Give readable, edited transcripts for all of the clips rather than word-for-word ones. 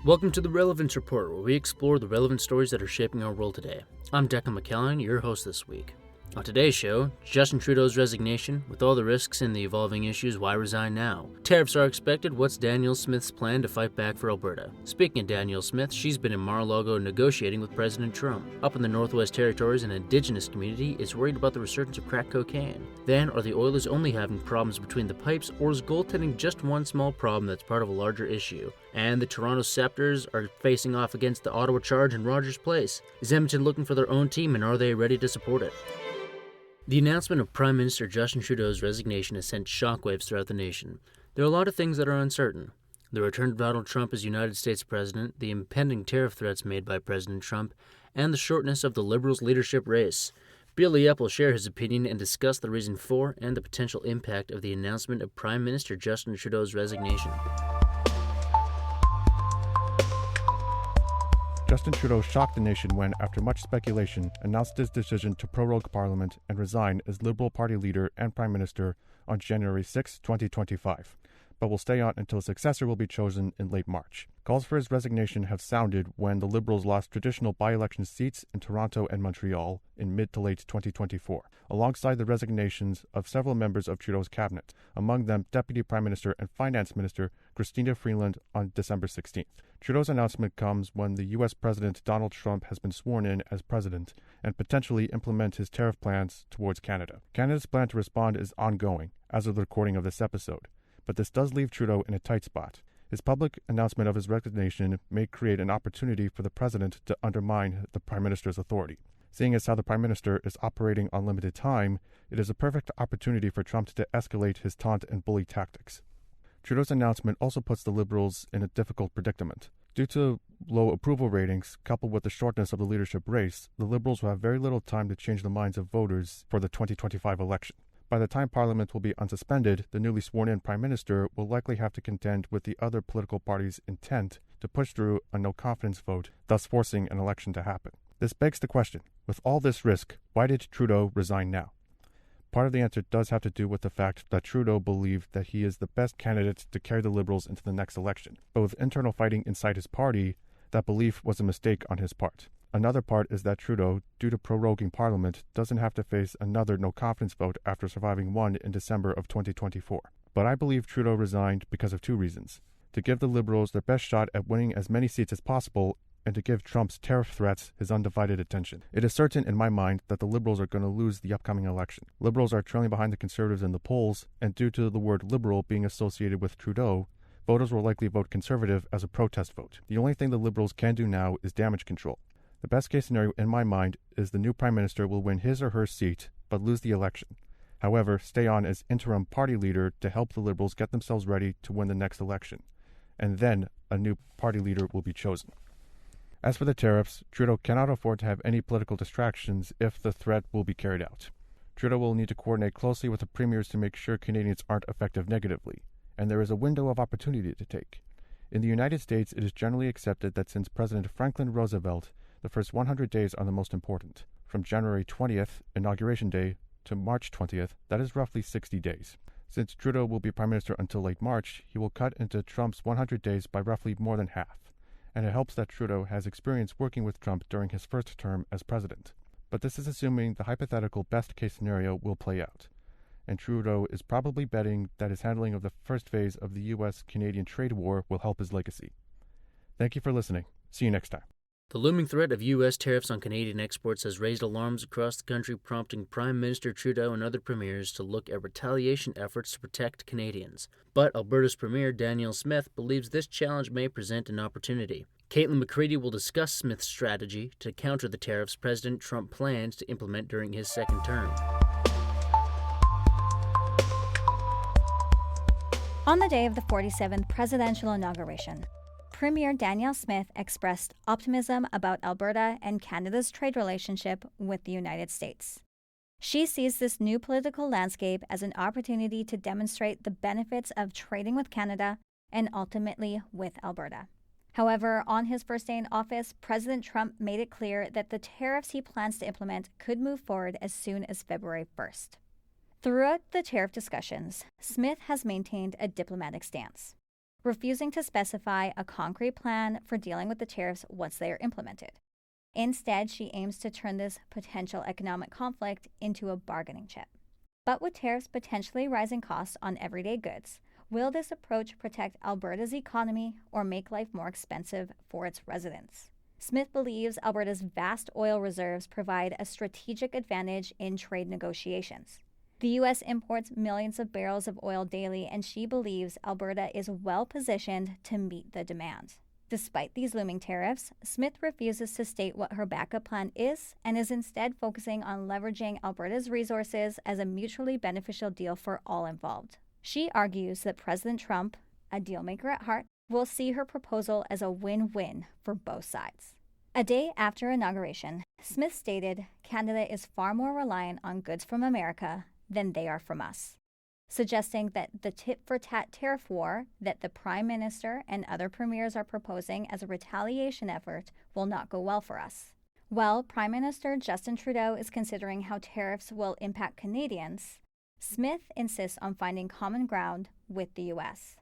Welcome to the Relevance Report, where we explore the relevant stories that are shaping our world today. I'm Declan McKellen, your host this week. On today's show, Justin Trudeau's resignation, with all the risks and the evolving issues, why resign now? Tariffs are expected, what's Danielle Smith's plan to fight back for Alberta? Speaking of Danielle Smith, she's been in Mar-a-Lago negotiating with President Trump. Up in the Northwest Territories, an Indigenous community is worried about the resurgence of crack cocaine. Then, are the Oilers only having problems between the pipes, or is goaltending just one small problem that's part of a larger issue? And the Toronto Scepters are facing off against the Ottawa Charge in Rogers Place. Is Edmonton looking for their own team, and are they ready to support it? The announcement of Prime Minister Justin Trudeau's resignation has sent shockwaves throughout the nation. There are a lot of things that are uncertain. The return of Donald Trump as United States President, the impending tariff threats made by President Trump, and the shortness of the Liberals' leadership race. Billy Epp will share his opinion and discuss the reason for and the potential impact of the announcement of Prime Minister Justin Trudeau's resignation. Justin Trudeau shocked the nation when, after much speculation, announced his decision to prorogue Parliament and resign as Liberal Party leader and Prime Minister on January 6, 2025, but will stay on until a successor will be chosen in late March. Calls for his resignation have sounded when the Liberals lost traditional by-election seats in Toronto and Montreal in mid to late 2024, alongside the resignations of several members of Trudeau's cabinet, among them Deputy Prime Minister and Finance Minister Chrystia Freeland on December 16th. Trudeau's announcement comes when the U.S. President Donald Trump has been sworn in as president and potentially implement his tariff plans towards Canada. Canada's plan to respond is ongoing as of the recording of this episode, but this does leave Trudeau in a tight spot. His public announcement of his resignation may create an opportunity for the president to undermine the Prime Minister's authority. Seeing as how the Prime Minister is operating on limited time, it is a perfect opportunity for Trump to escalate his taunt and bully tactics. Trudeau's announcement also puts the Liberals in a difficult predicament. Due to low approval ratings, coupled with the shortness of the leadership race, the Liberals will have very little time to change the minds of voters for the 2025 election. By the time Parliament will be unsuspended, the newly sworn-in Prime Minister will likely have to contend with the other political parties' intent to push through a no-confidence vote, thus forcing an election to happen. This begs the question, with all this risk, why did Trudeau resign now? Part of the answer does have to do with the fact that Trudeau believed that he is the best candidate to carry the Liberals into the next election. But with internal fighting inside his party, that belief was a mistake on his part. Another part is that Trudeau, due to proroguing Parliament, doesn't have to face another no-confidence vote after surviving one in December of 2024. But I believe Trudeau resigned because of two reasons: to give the Liberals their best shot at winning as many seats as possible, and to give Trump's tariff threats his undivided attention. It is certain in my mind that the Liberals are going to lose the upcoming election. Liberals are trailing behind the Conservatives in the polls, and due to the word Liberal being associated with Trudeau, voters will likely vote Conservative as a protest vote. The only thing the Liberals can do now is damage control. The best case scenario in my mind is the new Prime Minister will win his or her seat, but lose the election. However, stay on as interim party leader to help the Liberals get themselves ready to win the next election. And then a new party leader will be chosen. As for the tariffs, Trudeau cannot afford to have any political distractions if the threat will be carried out. Trudeau will need to coordinate closely with the premiers to make sure Canadians aren't affected negatively, and there is a window of opportunity to take. In the United States, it is generally accepted that since President Franklin Roosevelt, the first 100 days are the most important. From January 20th, Inauguration Day, to March 20th, that is roughly 60 days. Since Trudeau will be Prime Minister until late March, he will cut into Trump's 100 days by roughly more than half. And it helps that Trudeau has experience working with Trump during his first term as president. But this is assuming the hypothetical best-case scenario will play out. And Trudeau is probably betting that his handling of the first phase of the U.S.-Canadian trade war will help his legacy. Thank you for listening. See you next time. The looming threat of U.S. tariffs on Canadian exports has raised alarms across the country, prompting Prime Minister Trudeau and other premiers to look at retaliation efforts to protect Canadians. But Alberta's Premier Danielle Smith believes this challenge may present an opportunity. Caitlin McCready will discuss Smith's strategy to counter the tariffs President Trump plans to implement during his second term. On the day of the 47th presidential inauguration, Premier Danielle Smith expressed optimism about Alberta and Canada's trade relationship with the United States. She sees this new political landscape as an opportunity to demonstrate the benefits of trading with Canada and ultimately with Alberta. However, on his first day in office, President Trump made it clear that the tariffs he plans to implement could move forward as soon as February 1st. Throughout the tariff discussions, Smith has maintained a diplomatic stance. refusing to specify a concrete plan for dealing with the tariffs once they are implemented. Instead, she aims to turn this potential economic conflict into a bargaining chip. But with tariffs potentially rising costs on everyday goods, will this approach protect Alberta's economy or make life more expensive for its residents? Smith believes Alberta's vast oil reserves provide a strategic advantage in trade negotiations. The U.S. imports millions of barrels of oil daily, and she believes Alberta is well positioned to meet the demand. Despite these looming tariffs, Smith refuses to state what her backup plan is and is instead focusing on leveraging Alberta's resources as a mutually beneficial deal for all involved. She argues that President Trump, a dealmaker at heart, will see her proposal as a win-win for both sides. A day after inauguration, Smith stated Canada is far more reliant on goods from America than they are from us, suggesting that the tit-for-tat tariff war that the Prime Minister and other premiers are proposing as a retaliation effort will not go well for us. While Prime Minister Justin Trudeau is considering how tariffs will impact Canadians, Smith insists on finding common ground with the U.S.,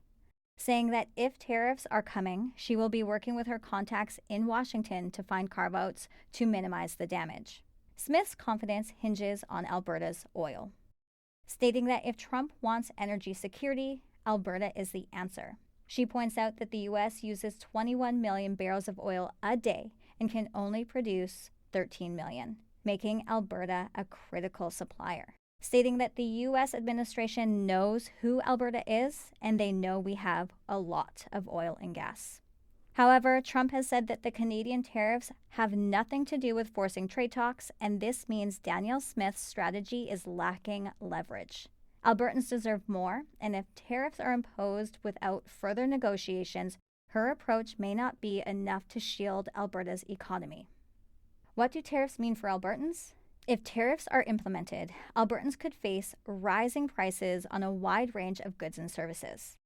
saying that if tariffs are coming, she will be working with her contacts in Washington to find carve-outs to minimize the damage. Smith's confidence hinges on Alberta's oil, stating that if Trump wants energy security, Alberta is the answer. She points out that the U.S. uses 21 million barrels of oil a day and can only produce 13 million, making Alberta a critical supplier, stating that the U.S. administration knows who Alberta is and they know we have a lot of oil and gas. However, Trump has said that the Canadian tariffs have nothing to do with forcing trade talks, and this means Danielle Smith's strategy is lacking leverage. Albertans deserve more, and if tariffs are imposed without further negotiations, her approach may not be enough to shield Alberta's economy. What do tariffs mean for Albertans? If tariffs are implemented, Albertans could face rising prices on a wide range of goods and services.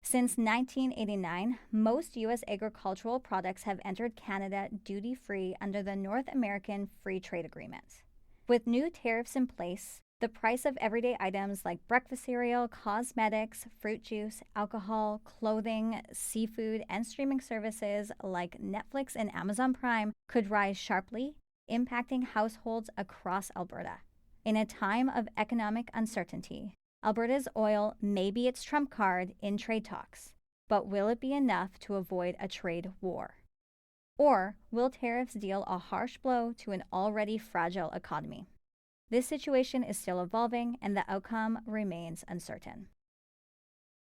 Since 1989, most U.S. agricultural products have entered Canada duty-free under the North American Free Trade Agreement. With new tariffs in place, the price of everyday items like breakfast cereal, cosmetics, fruit juice, alcohol, clothing, seafood, and streaming services like Netflix and Amazon Prime could rise sharply, impacting households across Alberta. In a time of economic uncertainty, Alberta's oil may be its trump card in trade talks, but will it be enough to avoid a trade war? Or will tariffs deal a harsh blow to an already fragile economy? This situation is still evolving, and the outcome remains uncertain.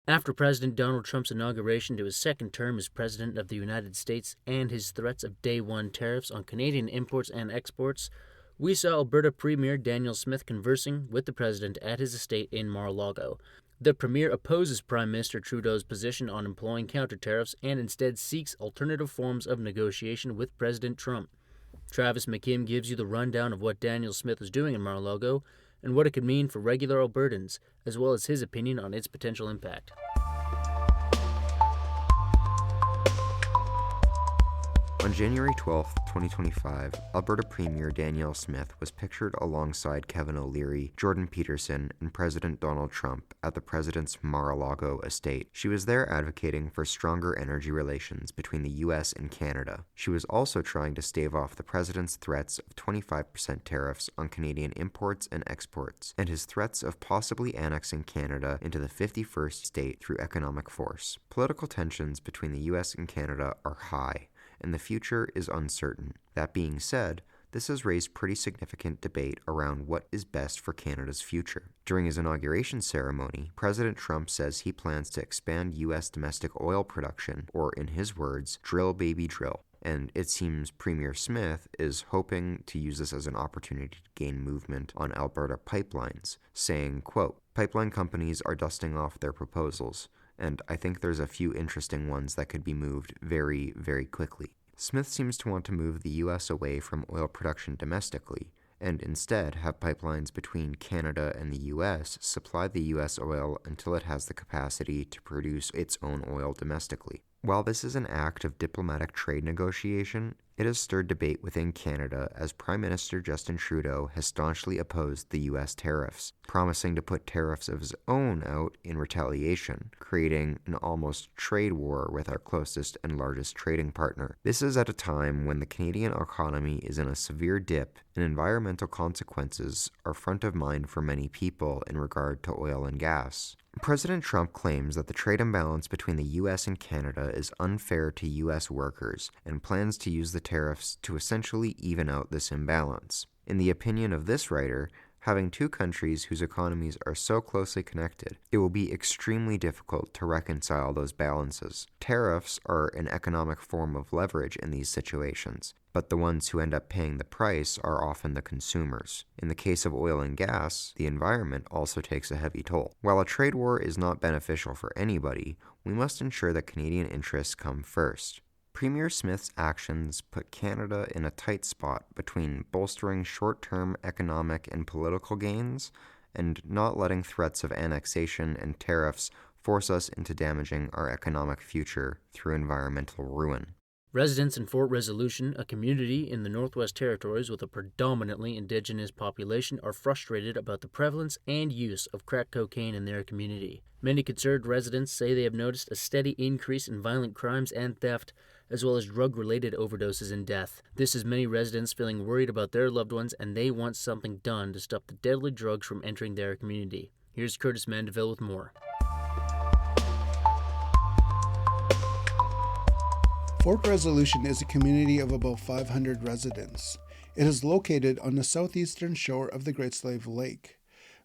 After President Donald Trump's inauguration to his second term as President of the United States and his threats of day one tariffs on Canadian imports and exports, we saw Alberta Premier Danielle Smith conversing with the President at his estate in Mar-a-Lago. The Premier opposes Prime Minister Trudeau's position on employing counter-tariffs and instead seeks alternative forms of negotiation with President Trump. Travis McKim gives you the rundown of what Danielle Smith is doing in Mar-a-Lago and what it could mean for regular Albertans, as well as his opinion on its potential impact. On January 12, 2025, Alberta Premier Danielle Smith was pictured alongside Kevin O'Leary, Jordan Peterson, and President Donald Trump at the President's Mar-a-Lago estate. She was there advocating for stronger energy relations between the U.S. and Canada. She was also trying to stave off the President's threats of 25% tariffs on Canadian imports and exports, and his threats of possibly annexing Canada into the 51st state through economic force. Political tensions between the U.S. and Canada are high, and the future is uncertain. That being said, this has raised pretty significant debate around what is best for Canada's future. During his inauguration ceremony, President Trump says he plans to expand U.S. domestic oil production, or in his words, drill baby drill. And it seems Premier Smith is hoping to use this as an opportunity to gain movement on Alberta pipelines, saying, quote, "Pipeline companies are dusting off their proposals, and I think there's a few interesting ones that could be moved very, very quickly." Smith seems to want to move the U.S. away from oil production domestically, and instead have pipelines between Canada and the U.S. supply the U.S. oil until it has the capacity to produce its own oil domestically. While this is an act of diplomatic trade negotiation, It has stirred debate within Canada as Prime Minister Justin Trudeau has staunchly opposed the U.S. tariffs, promising to put tariffs of his own out in retaliation, creating an almost trade war with our closest and largest trading partner. This is at a time when the Canadian economy is in a severe dip and environmental consequences are front of mind for many people in regard to oil and gas. President Trump claims that the trade imbalance between the U.S. and Canada is unfair to U.S. workers and plans to use the tariffs to essentially even out this imbalance. In the opinion of this writer, having two countries whose economies are so closely connected, it will be extremely difficult to reconcile those balances. Tariffs are an economic form of leverage in these situations, but the ones who end up paying the price are often the consumers. In the case of oil and gas, the environment also takes a heavy toll. While a trade war is not beneficial for anybody, we must ensure that Canadian interests come first. Premier Smith's actions put Canada in a tight spot between bolstering short-term economic and political gains and not letting threats of annexation and tariffs force us into damaging our economic future through environmental ruin. Residents in Fort Resolution, a community in the Northwest Territories with a predominantly Indigenous population, are frustrated about the prevalence and use of crack cocaine in their community. Many concerned residents say they have noticed a steady increase in violent crimes and theft, as well as drug-related overdoses and death. This has many residents feeling worried about their loved ones, and they want something done to stop the deadly drugs from entering their community. Here's Curtis Mandeville with more. Fort Resolution is a community of about 500 residents. It is located on the southeastern shore of the Great Slave Lake.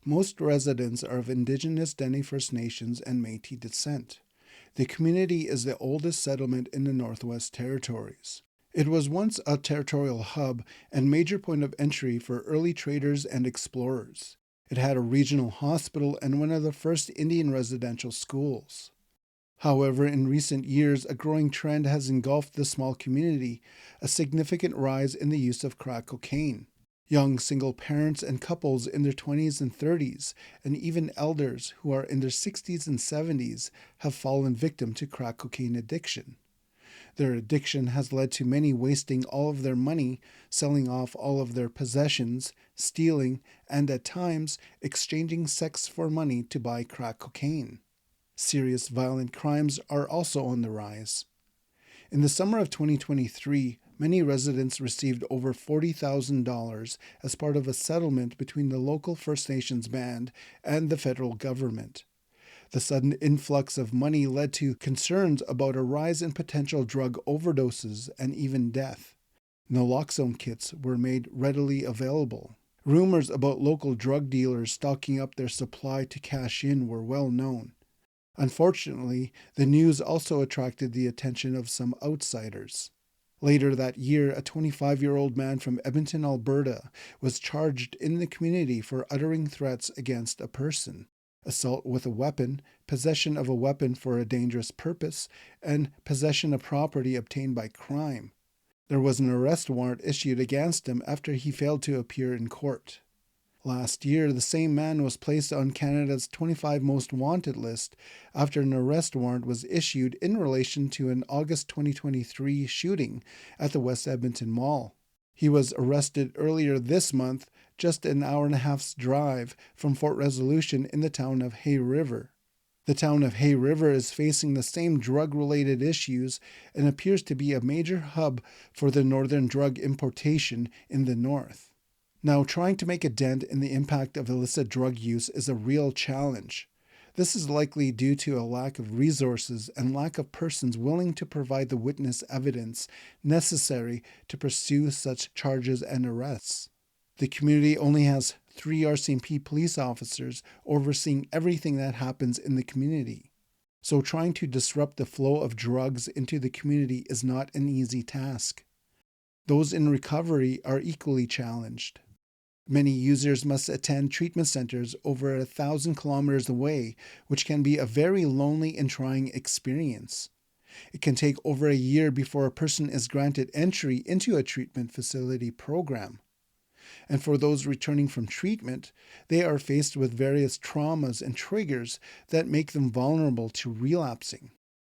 Most residents are of Indigenous Dene First Nations and Métis descent. The community is the oldest settlement in the Northwest Territories. It was once a territorial hub and major point of entry for early traders and explorers. It had a regional hospital and one of the first Indian residential schools. However, in recent years, a growing trend has engulfed the small community, a significant rise in the use of crack cocaine. Young single parents and couples in their 20s and 30s, and even elders who are in their 60s and 70s, have fallen victim to crack cocaine addiction. Their addiction has led to many wasting all of their money, selling off all of their possessions, stealing, and at times exchanging sex for money to buy crack cocaine. Serious violent crimes are also on the rise. In the summer of 2023, many residents received over $40,000 as part of a settlement between the local First Nations band and the federal government. The sudden influx of money led to concerns about a rise in potential drug overdoses and even death. Naloxone kits were made readily available. Rumors about local drug dealers stocking up their supply to cash in were well known. Unfortunately, the news also attracted the attention of some outsiders. Later that year, a 25-year-old man from Edmonton, Alberta, was charged in the community for uttering threats against a person, assault with a weapon, possession of a weapon for a dangerous purpose, and possession of property obtained by crime. There was an arrest warrant issued against him after he failed to appear in court. Last year, the same man was placed on Canada's 25 Most Wanted list after an arrest warrant was issued in relation to an August 2023 shooting at the West Edmonton Mall. He was arrested earlier this month, just an hour and a half's drive from Fort Resolution in the town of Hay River. The town of Hay River is facing the same drug-related issues and appears to be a major hub for the northern drug importation in the north. Now, trying to make a dent in the impact of illicit drug use is a real challenge. This is likely due to a lack of resources and lack of persons willing to provide the witness evidence necessary to pursue such charges and arrests. The community only has 3 RCMP police officers overseeing everything that happens in the community. So trying to disrupt the flow of drugs into the community is not an easy task. Those in recovery are equally challenged. Many users must attend treatment centers over 1,000 kilometers away, which can be a very lonely and trying experience. It can take over a year before a person is granted entry into a treatment facility program. And for those returning from treatment, they are faced with various traumas and triggers that make them vulnerable to relapsing.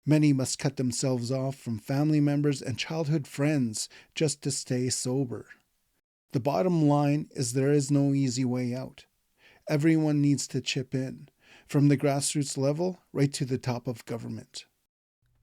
Many must cut themselves off from family members and childhood friends just to stay sober. The bottom line is there is no easy way out. Everyone needs to chip in, from the grassroots level right to the top of government.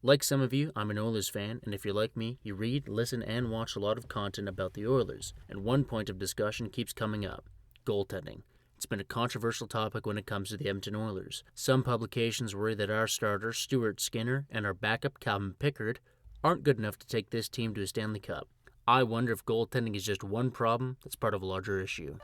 Like some of you, I'm an Oilers fan, and if you're like me, you read, listen, and watch a lot of content about the Oilers, and one point of discussion keeps coming up: goaltending. It's been a controversial topic when it comes to the Edmonton Oilers. Some publications worry that our starter, Stuart Skinner, and our backup, Calvin Pickard, aren't good enough to take this team to a Stanley Cup. I wonder if goaltending is just one problem that's part of a larger issue.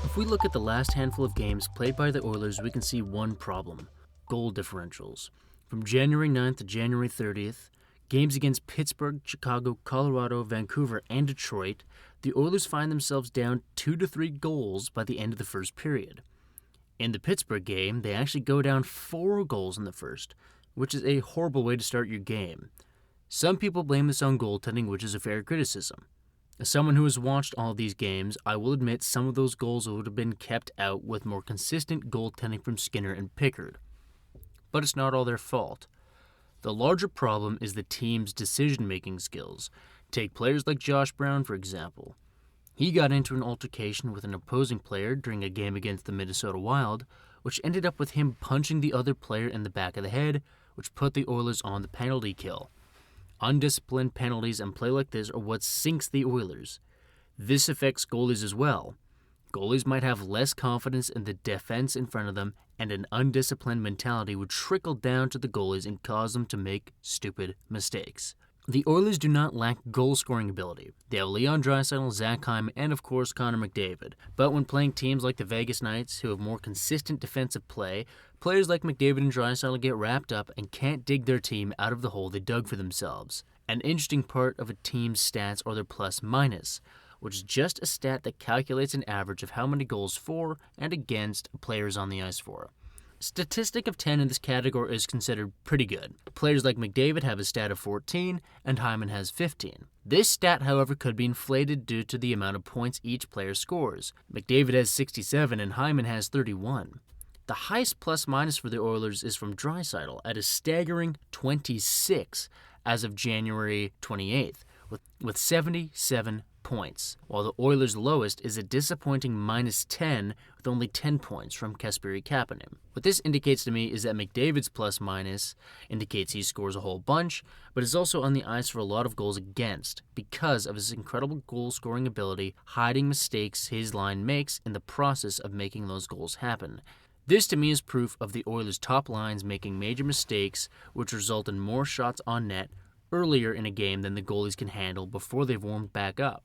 If we look at the last handful of games played by the Oilers, we can see one problem: goal differentials. From January 9th to January 30th, games against Pittsburgh, Chicago, Colorado, Vancouver, and Detroit, the Oilers find themselves down 2 to 3 goals by the end of the first period. In the Pittsburgh game, they actually go down 4 goals in the first, which is a horrible way to start your game. Some people blame this on goaltending, which is a fair criticism. As someone who has watched all of these games, I will admit some of those goals would have been kept out with more consistent goaltending from Skinner and Pickard. But it's not all their fault. The larger problem is the team's decision-making skills. Take players like Josh Brown, for example. He got into an altercation with an opposing player during a game against the Minnesota Wild, which ended up with him punching the other player in the back of the head, which put the Oilers on the penalty kill. Undisciplined penalties and play like this are what sinks the Oilers. This affects goalies as well. Goalies might have less confidence in the defense in front of them, and an undisciplined mentality would trickle down to the goalies and cause them to make stupid mistakes. The Oilers do not lack goal-scoring ability. They have Leon Draisaitl, Zach Hyman, and of course Connor McDavid. But when playing teams like the Vegas Knights, who have more consistent defensive play, players like McDavid and Draisaitl get wrapped up and can't dig their team out of the hole they dug for themselves. An interesting part of a team's stats are their plus-minus, which is just a stat that calculates an average of how many goals for and against a player is on the ice for. Statistic of 10 in this category is considered pretty good. Players like McDavid have a stat of 14, and Hyman has 15. This stat, however, could be inflated due to the amount of points each player scores. McDavid has 67 and Hyman has 31. The highest plus-minus for the Oilers is from Draisaitl at a staggering 26 as of January 28th, with 77 points, while the Oilers' lowest is a disappointing -10 with only 10 points from Kasperi Kapanen. What this indicates to me is that McDavid's plus-minus indicates he scores a whole bunch, but is also on the ice for a lot of goals against because of his incredible goal-scoring ability, hiding mistakes his line makes in the process of making those goals happen. This to me is proof of the Oilers' top lines making major mistakes which result in more shots on net earlier in a game than the goalies can handle before they've warmed back up.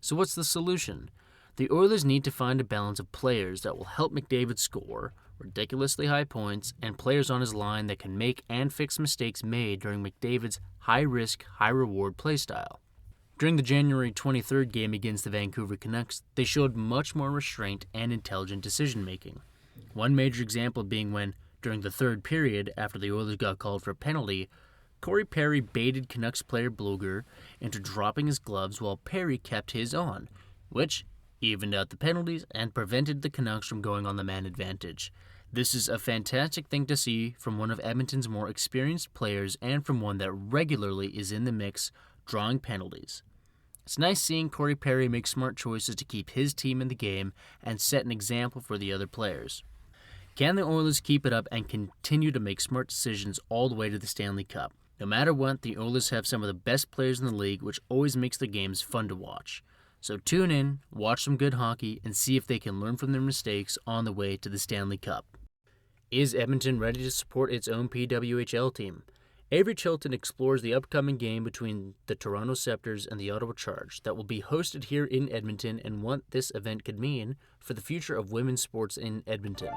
So what's the solution? The Oilers need to find a balance of players that will help McDavid score ridiculously high points and players on his line that can make and fix mistakes made during McDavid's high-risk, high-reward playstyle. During the January 23rd game against the Vancouver Canucks, they showed much more restraint and intelligent decision-making. One major example being when, during the third period, after the Oilers got called for a penalty, Corey Perry baited Canucks player Blueger into dropping his gloves while Perry kept his on, which evened out the penalties and prevented the Canucks from going on the man advantage. This is a fantastic thing to see from one of Edmonton's more experienced players and from one that regularly is in the mix drawing penalties. It's nice seeing Corey Perry make smart choices to keep his team in the game and set an example for the other players. Can the Oilers keep it up and continue to make smart decisions all the way to the Stanley Cup? No matter what, the Oilers have some of the best players in the league, which always makes their games fun to watch. So tune in, watch some good hockey, and see if they can learn from their mistakes on the way to the Stanley Cup. Is Edmonton ready to support its own PWHL team? Avery Chilton explores the upcoming game between the Toronto Scepters and the Ottawa Charge that will be hosted here in Edmonton and what this event could mean for the future of women's sports in Edmonton.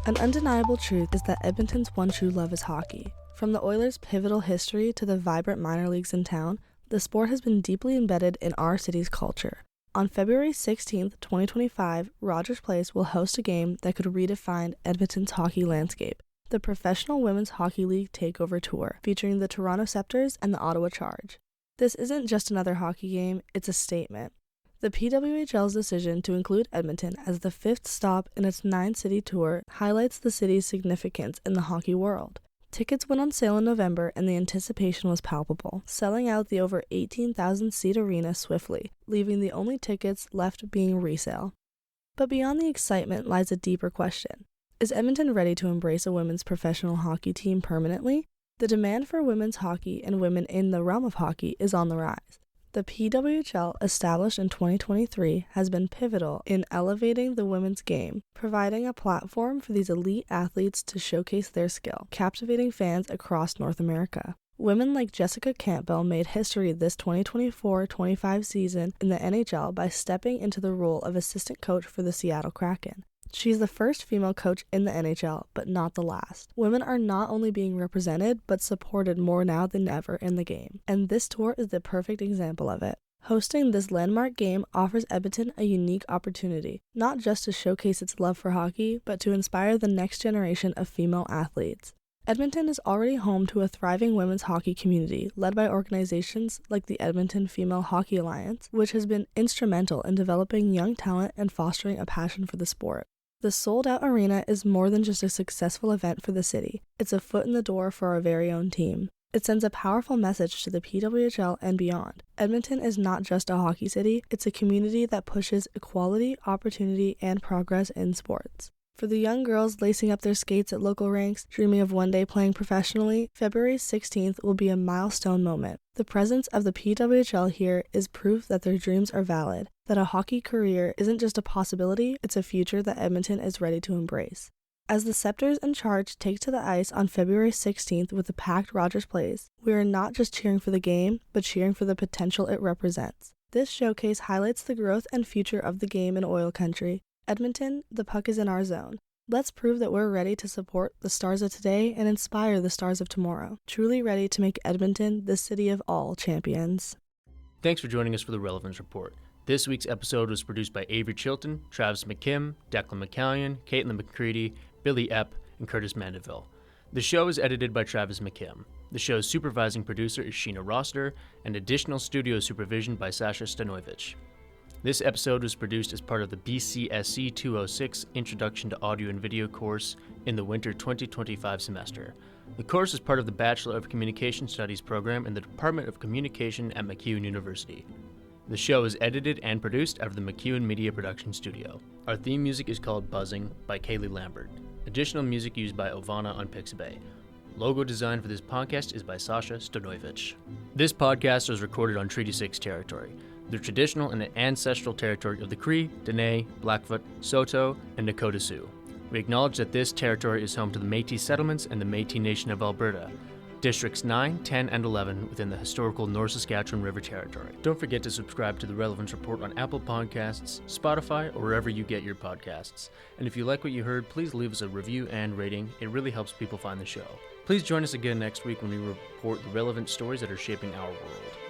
An undeniable truth is that Edmonton's one true love is hockey. From the Oilers' pivotal history to the vibrant minor leagues in town, the sport has been deeply embedded in our city's culture. On February 16, 2025, Rogers Place will host a game that could redefine Edmonton's hockey landscape, the Professional Women's Hockey League Takeover Tour, featuring the Toronto Scepters and the Ottawa Charge. This isn't just another hockey game, it's a statement. The PWHL's decision to include Edmonton as the fifth stop in its 9-city tour highlights the city's significance in the hockey world. Tickets went on sale in November and the anticipation was palpable, selling out the over 18,000-seat arena swiftly, leaving the only tickets left being resale. But beyond the excitement lies a deeper question. Is Edmonton ready to embrace a women's professional hockey team permanently? The demand for women's hockey and women in the realm of hockey is on the rise. The PWHL, established in 2023, has been pivotal in elevating the women's game, providing a platform for these elite athletes to showcase their skill, captivating fans across North America. Women like Jessica Campbell made history this 2024-25 season in the NHL by stepping into the role of assistant coach for the Seattle Kraken. She's the first female coach in the NHL, but not the last. Women are not only being represented, but supported more now than ever in the game, and this tour is the perfect example of it. Hosting this landmark game offers Edmonton a unique opportunity, not just to showcase its love for hockey, but to inspire the next generation of female athletes. Edmonton is already home to a thriving women's hockey community led by organizations like the Edmonton Female Hockey Alliance, which has been instrumental in developing young talent and fostering a passion for the sport. The sold-out arena is more than just a successful event for the city. It's a foot in the door for our very own team. It sends a powerful message to the PWHL and beyond. Edmonton is not just a hockey city, it's a community that pushes equality, opportunity, and progress in sports. For the young girls lacing up their skates at local ranks, dreaming of one day playing professionally, February 16th will be a milestone moment. The presence of the PWHL here is proof that their dreams are valid, that a hockey career isn't just a possibility, it's a future that Edmonton is ready to embrace. As the Scepters in charge take to the ice on February 16th with a packed Rogers Place, we are not just cheering for the game, but cheering for the potential it represents. This showcase highlights the growth and future of the game in oil country. Edmonton, the puck is in our zone. Let's prove that we're ready to support the stars of today and inspire the stars of tomorrow. Truly ready to make Edmonton the city of all champions. Thanks for joining us for the Relevance Report. This week's episode was produced by Avery Chilton, Travis McKim, Declan McCallion, Caitlin McCready, Billy Epp, and Curtis Mandeville. The show is edited by Travis McKim. The show's supervising producer is Sheena Roster, and additional studio supervision by Sasha Stanovich. This episode was produced as part of the BCSC 206 Introduction to Audio and Video course in the winter 2025 semester. The course is part of the Bachelor of Communication Studies program in the Department of Communication at MacEwan University. The show is edited and produced out of the MacEwan Media Production Studio. Our theme music is called Buzzing by Kaylee Lambert. Additional music used by Ovana on Pixabay. Logo design for this podcast is by Sasha Stanovich. This podcast was recorded on Treaty 6 territory, the traditional and ancestral territory of the Cree, Dene, Blackfoot, Saulteaux, and Nakota Sioux. We acknowledge that this territory is home to the Métis settlements and the Métis Nation of Alberta, Districts 9, 10, and 11 within the historical North Saskatchewan River Territory. Don't forget to subscribe to the Relevance Report on Apple Podcasts, Spotify, or wherever you get your podcasts. And if you like what you heard, please leave us a review and rating. It really helps people find the show. Please join us again next week when we report the relevant stories that are shaping our world.